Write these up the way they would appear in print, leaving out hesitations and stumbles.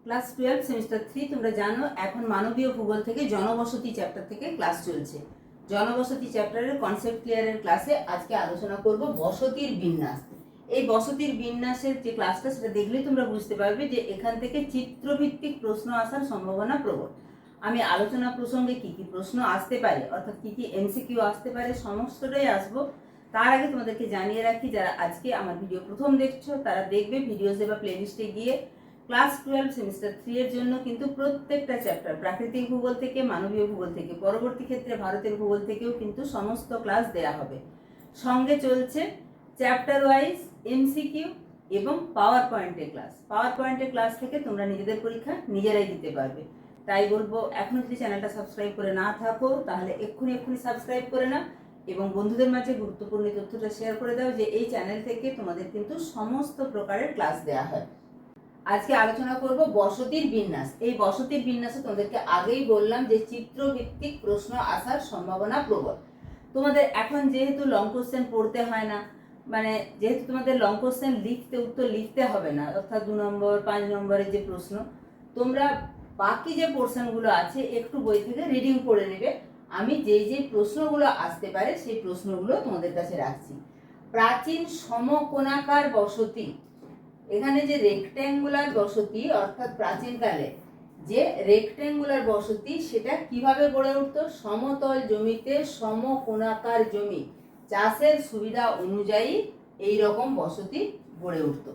Class 12 semester 3 তোমরা জানো এখন মানবীয় ভূগোল থেকে জনবসতি চ্যাপ্টার থেকে ক্লাস চলছে। জনবসতি চ্যাপ্টারের কনসেপ্ট ক্লিয়ারের ক্লাসে আজকে আলোচনা করব বসতির বিন্যাস। এই বসতির বিন্যাসের যে ক্লাসটা সেটা দেখলেই তোমরা বুঝতে পারবে যে এখান থেকে চিত্রভিত্তিক প্রশ্ন আসার সম্ভাবনা প্রবল। আমি আলোচনা প্রসঙ্গে কি কি প্রশ্ন আসতে পারে অর্থাৎ কি কি এমসিকিউ আসতে পারে সমস্তটাই আসবো। তার আগে তোমাদেরকে জানিয়ে রাখি যারা আজকে আমার ভিডিও প্রথম দেখছো তারা দেখবে ভিডিওসে বা প্লেলিস্টে গিয়ে ক্লাস 12 সেমিস্টার 3 এর জন্য কিন্তু প্রত্যেকটা চ্যাপ্টার প্রাকৃতিক ভূগোল থেকে মানবীয় ভূগোল থেকে পরবর্তী ক্ষেত্রে ভারতের ভূগোল থেকেও কিন্তু সমস্ত ক্লাস দেয়া হবে। সঙ্গে চলছে চ্যাপ্টার ওয়াইজ এমসিকিউ এবং পাওয়ার পয়েন্টের ক্লাস। পাওয়ার পয়েন্টের ক্লাস থেকে তোমরা নিজেদের পরীক্ষা নিজেরাই দিতে পারবে। তাই বলবো এখনো যদি চ্যানেলটা সাবস্ক্রাইব করে না থাকো তাহলে এক্ষুনি সাবস্ক্রাইব করে নাও এবং বন্ধুদের মাঝে গুরুত্বপূর্ণ তথ্যটা শেয়ার করে দাও যে এই চ্যানেল থেকে তোমাদের কিন্তু সমস্ত প্রকারের ক্লাস দেওয়া হয়। আজকে আলোচনা করব বসতির বিন্যাস। এই বসতির বিন্যাসে তোমাদেরকে আগেই বললাম যে চিত্রভিত্তিক প্রশ্ন আসার সম্ভাবনা প্রবল। তোমাদের এখন যেহেতু লং কোশ্চেন পড়তে হয় না, মানে যেহেতু তোমাদের লং কোশ্চেন উত্তর লিখতে হবে না, অর্থাৎ 2 নম্বর 5 নম্বরের যে প্রশ্ন, তোমরা বাকি যে পোর্শনগুলো আছে একটু বই থেকে রিডিং পড়ে নেবে। আমি যে প্রশ্নগুলো আসতে পারে সেই প্রশ্নগুলো তোমাদের কাছে রাখছি। প্রাচীন সমকোণাকার বসতি, এখানে যে রেক্ট্যাঙ্গুলার বসতি অর্থাৎ প্রাচীনকালে যে রেক্ট্যাঙ্গুলার বসতি সেটা কিভাবে গড়ে উঠতো? সমতল জমিতে সমকোণাকার জমি, চাষের সুবিধা অনুযায়ী এই রকম বসতি গড়ে উঠতো।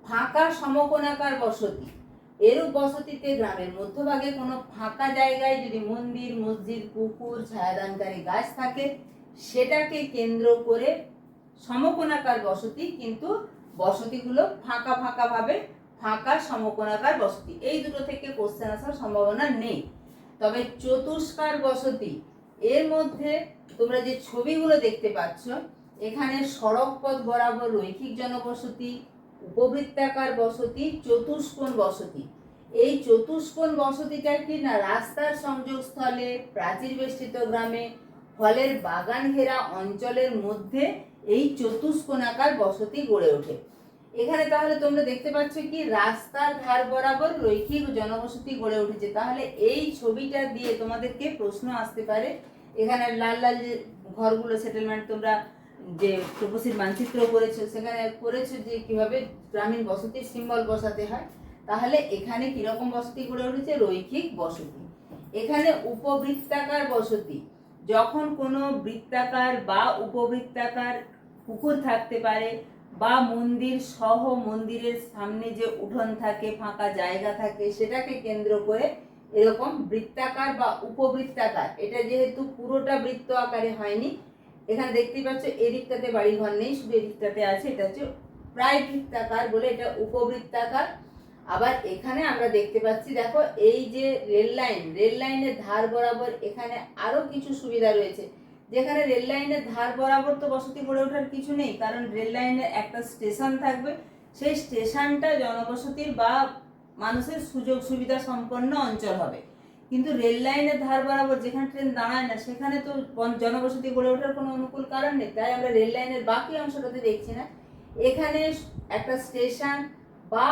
ফাঁকা সমকোণাকার বসতি, এরূপ বসতিতে গ্রামের মধ্যভাগে কোনো ফাঁকা জায়গায় যদি মন্দির, মসজিদ, পুকুর, ছায়াদানকারী গাছ থাকে সেটাকে কেন্দ্র করে সমকোণাকার বসতি, কিন্তু বসতিগুলো ফাঁকা ফাঁকা ভাবে ফাঁকা সমকোণাকার বসতি। এই দুটো থেকে কোশ্চেন আসার সম্ভাবনা নেই। তবে চতুষ্কার বসতি, এর মধ্যে তোমরা যে ছবিগুলো দেখতে পাচ্ছ এখানে সড়ক পথ বরাবর রৈখিক জনবসতি, উপবৃত্তাকার বসতি, চতুষ্কোণ বসতি। এই চতুষ্কোণ বসতিটা কি না রাস্তার সংযোগস্থলে, প্রাচীর বেষ্টিত গ্রামে, ফলের বাগান ঘেরা অঞ্চলের মধ্যে এই চতুষ্কোণাকার বসতি গড়ে ওঠে। এখানে তাহলে তোমরা দেখতে পাচ্ছ কি রাস্তার ধার বরাবর রৈখিক জনবসতি গড়ে উঠেছে। তাহলে এই ছবিটা দিয়ে তোমাদেরকে প্রশ্ন আসতে পারে। এখানে লাল লাল যে ঘরগুলো সেটেলমেন্ট, তোমরা যে প্রপোসিট মানচিত্র করেছো সেখানে করেছো যে কিভাবে গ্রামীণ বসতির সিম্বল বসাতে হয়। তাহলে এখানে কিরকম বসতি গড়ে উঠেছে? রৈখিক বসতি। এখানে উপবৃত্তাকার বসতি, যখন কোনো বৃত্তাকার বা উপবৃত্তাকার পুকুর থাকতে পারে বা মন্দির সহ মন্দিরের সামনে যে উঠোন থাকে, ফাঁকা জায়গা থাকে, সেটাকে কেন্দ্র করে এরকম বৃত্তাকার বা উপবৃত্তাকার, এটা যেহেতু পুরোটা বৃত্ত আকারে হয়নি, এখানে দেখতেই পাচ্ছ এদিকটাতে বাড়িঘর নেই, শুধু এদিকটাতে আছে, এটা হচ্ছে প্রায় বৃত্তাকার বলে এটা উপবৃত্তাকার। আবার এখানে আমরা দেখতে পাচ্ছি দেখো এই যে রেল লাইনের ধার বরাবর এখানে আরো কিছু সুবিধা রয়েছে। যেখানে রেল লাইনের ধার বরাবর তো বসতি গড়ে ওঠার কিছু নেই, কারণ রেল লাইনের একটা স্টেশন থাকবে, সেই স্টেশনটা জনবসতির বা মানুষের সুযোগ সুবিধা সম্পন্ন অঞ্চল হবে। কিন্তু রেল লাইনের ধার বরাবর যেখানে ট্রেন দাঁড়ায় না সেখানে তো জনবসতি গড়ে ওঠার কোনো অনুকূল কারণ নেই, তাই আমরা রেল লাইনের বাকি অংশটাতে দেখছি না। এখানে একটা স্টেশন বা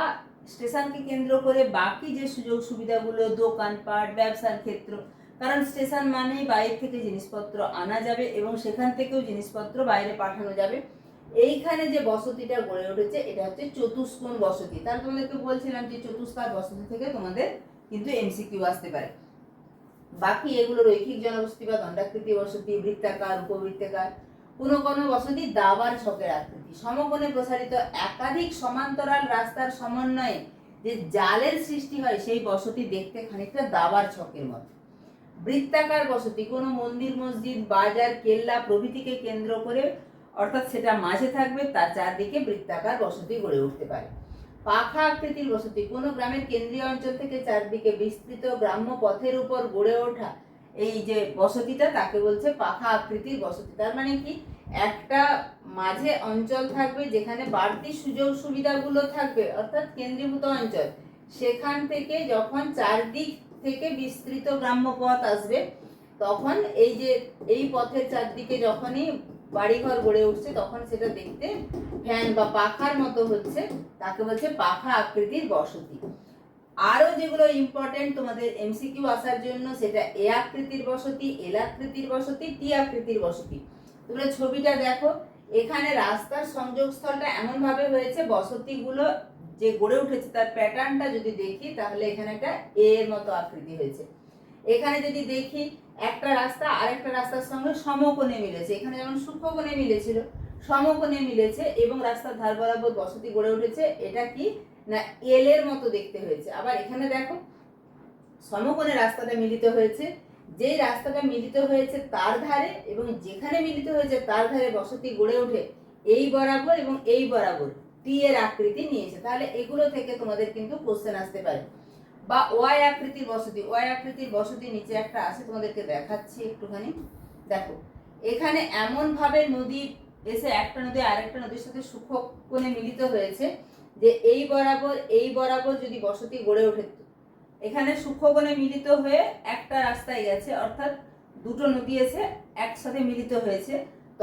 স্টেশনকে কেন্দ্র করে বাকি যে সুযোগ সুবিধাগুলো, দোকানপাট, ব্যবসার ক্ষেত্র, কারণ স্টেশন মানেই বাইরে থেকে জিনিসপত্র আনা যাবে এবং সেখান থেকেও জিনিসপত্র বাইরে পাঠানো যাবে। এইখানে যে বসতিটা গড়ে উঠেছে এটা হচ্ছে চতুষ্কোণ বসতি। তার তোমাদেরকে বলছিলাম যে চতুষ্কার বসতি থেকে তোমাদের কিন্তু এমসিকিউ আসতে পারে। বাকি এগুলো রৈখিক জনবসতি বা দণ্ডাকৃতি বসতি, বৃত্তাকার, উপবৃত্তাকার। কোনো কোনো বসতি দাবার ছকের আকৃতি, সমকোণে প্রসারিত একাধিক সমান্তরাল রাস্তার সমন্বয়ে যে জালের সৃষ্টি হয় সেই বসতি দেখতে খানিকটা দাবার ছকের মতো। বৃত্তাকার বসতি, কোনো মন্দির, মসজিদ, বাজার, কেল্লা প্রভৃতিকে কেন্দ্র করে, অর্থাৎ সেটা মাঝে থাকবে, তার চারদিকে বৃত্তাকার বসতি গড়ে উঠতে পারে। পাখা আকৃতির বসতি, কোনো গ্রামের কেন্দ্রীয় অঞ্চল থেকে চারদিকে বিস্তৃত গ্রাম্য পথের উপর গড়ে ওঠা এই যে বসতিটা তাকে বলছে পাখা আকৃতির বসতি। তার মানে কি একটা মাঝে অঞ্চল থাকবে যেখানে বাড়তি সুযোগ সুবিধাগুলো থাকবে, অর্থাৎ কেন্দ্রীভূত অঞ্চল, সেখান থেকে যখন চারদিক থেকে বিস্তৃত গ্রাম্য পথ আসবে তখন এই যে এই পথের চারদিকে যখনই বাড়িঘর গড়ে উঠছে তখন সেটা দেখতে ফ্যান বা পাখার মতো হচ্ছে, তাকে বলছে পাখা আকৃতির বসতি। আরো যেগুলো ইম্পর্টেন্ট তোমাদের এমসিকিউ আসার জন্য, সেটা এ আকৃতির বসতি, এল আকৃতির বসতি, টি আকৃতির বসতি। তোমরা ছবিটা দেখো, এখানে রাস্তার সংযোগস্থলটা এমন ভাবে হয়েছে, বসতিগুলো যে গড়ে উঠেছে তার প্যাটার্নটা যদি দেখি, তাহলে এখানে একটা এ এর মতো আকৃতি হয়েছে। এখানে যদি দেখি, একটা রাস্তা আরেকটা রাস্তার সঙ্গে সমকোণে মিলেছে, এখানে যেমন সূক্ষ্মকোণে মিলেছিল, সমকোণে মিলেছে এবং রাস্তার ধার বরাবর বসতি গড়ে উঠেছে। এটা কি না এল এর মতো দেখতে হয়েছে। আবার এখানে দেখো, সমকোণে রাস্তাটা মিলিত হয়েছে, যেই রাস্তাটা মিলিত হয়েছে তার ধারে এবং যেখানে মিলিত হয়েছে তার ধারে বসতি গড়ে ওঠে এই বরাবর এবং এই বরাবর টি এর আকৃতি নিয়েছে। তাহলে এগুলো থেকে তোমাদের কিন্তু কোশ্চেন আসতে পারে। বা ওয়াই আকৃতির বসতি, ওয়াই আকৃতির বসতি নিচে একটা আছে, তোমাদেরকে দেখাচ্ছি একটুখানি। দেখো, এখানে এমন ভাবে নদী এসে একটা নদী আরেকটা নদীর সাথে সূক্ষ্ম কোণে মিলিত হয়েছে যে এই বরাবর যদি বসতি গড়ে ওঠে, এখানে সূক্ষ্মকোণে মিলিত হয়ে একটা রাস্তায় গেছে, অর্থাৎ দুটো নদী এসে একসাথে মিলিত হয়েছে,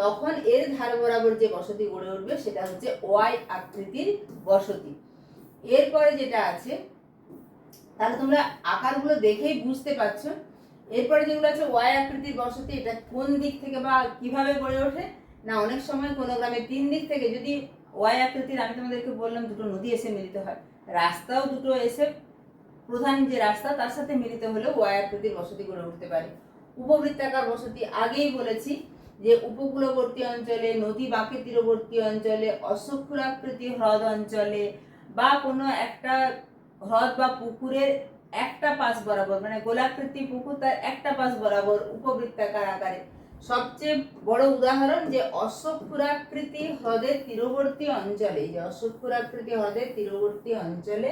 তখন এর ধার বরাবর যে বসতি গড়ে উঠবে সেটা হচ্ছে ওয়াই আকৃতির বসতি। এরপরে যেটা আছে, তাহলে তোমরা আকারগুলো দেখেই বুঝতে পারছো। এরপরে যেগুলো আছে ওয়াই আকৃতির বসতি, এটা কোন দিক থেকে বা কিভাবে গড়ে ওঠে না, অনেক সময় কোনো গ্রামে 3 দিক থেকে, যদি ওয়াই আকৃতির আমি তোমাদেরকে বললাম দুটো নদী এসে মিলিত হয়, রাস্তাও দুটো এসে প্রধান যে রাস্তা তার সাথে মিলিত হলেও ওয়াই আকৃতির বসতি গড়ে উঠতে পারে। উপবৃত্তাকার বসতি আগেই বলেছি যে উপকূলবর্তী অঞ্চলে, নদী বাঁকে তীরবর্তী অঞ্চলে, অশ্বক্ষুরাকৃতি হ্রদ অঞ্চলে বা কোনো একটা হ্রদ বা পুকুরের একটা পাশ বরাবর, মানে গোলাকৃতি পুকুর তার একটা পাশ বরাবর উপবৃত্তাকার আকারে। সবচেয়ে বড় উদাহরণ যে অশ্বক্ষুরাকৃতি হ্রদের তীরবর্তী অঞ্চলে, যে অশ্বক্ষুরাকৃতি হ্রদের তীরবর্তী অঞ্চলে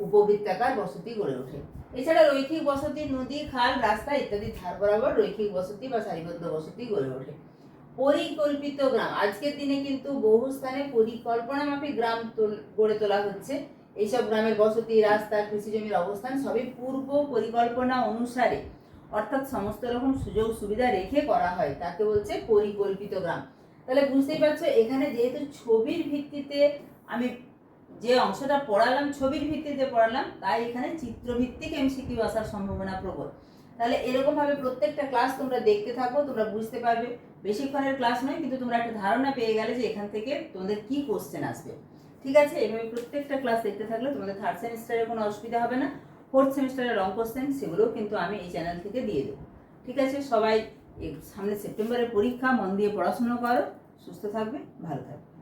উপবৃত্তাকার বসতি গড়ে ওঠে। এছাড়া রৈখিক বসতি নদী, খাল, রাস্তা ইত্যাদি ধার বরাবর রৈখিক বসতি বা সারিবদ্ধ বসতি গড়ে ওঠে। পরিকল্পিত গ্রাম, আজকের দিনে কিন্তু বহু স্থানে পরিকল্পনা মাফিক গ্রাম গড়ে তোলা হচ্ছে। এইসব গ্রামের বসতি, রাস্তা, কৃষি জমির অবস্থান সবই পূর্ব পরিকল্পনা অনুসারে, অর্থাৎ সমস্ত রকম সুযোগ সুবিধা রেখে করা হয়, তাকে বলছে পরিকল্পিত গ্রাম। তাহলে বুঝতেই পারছো, এখানে যেহেতু ছবির ভিত্তিতে আমি যে অংশটা পড়ালাম, ছবির ভিত্তিতে পড়ালাম, তাই এখানে চিত্রভিত্তিক এমসিকিউ আসার সম্ভাবনা প্রবল। তাহলে এরকম ভাবে প্রত্যেকটা ক্লাস তোমরা দেখতে থাকো, তোমরা বুঝতে পারবে। বেশিক্ষণের ক্লাস নয়, কিন্তু তোমরা একটা ধারণা পেয়ে গেলে যে এখান থেকে তোমাদের কি কোশ্চেন আসবে। ঠিক আছে, এভাবে প্রত্যেকটা ক্লাস দেখতে থাকলে তোমাদের 3rd সেমিস্টারে কোনো অসুবিধা হবে না। 4th সেমিস্টারের লং কোশ্চেন সেগুলোও কিন্তু আমি এই চ্যানেল থেকে দিয়ে দেবো। ঠিক আছে, সবাই সামনে সেপ্টেম্বরের পরীক্ষা, মন দিয়ে পড়াশোনা করো, সুস্থ থাকবে, ভালো থাকবে।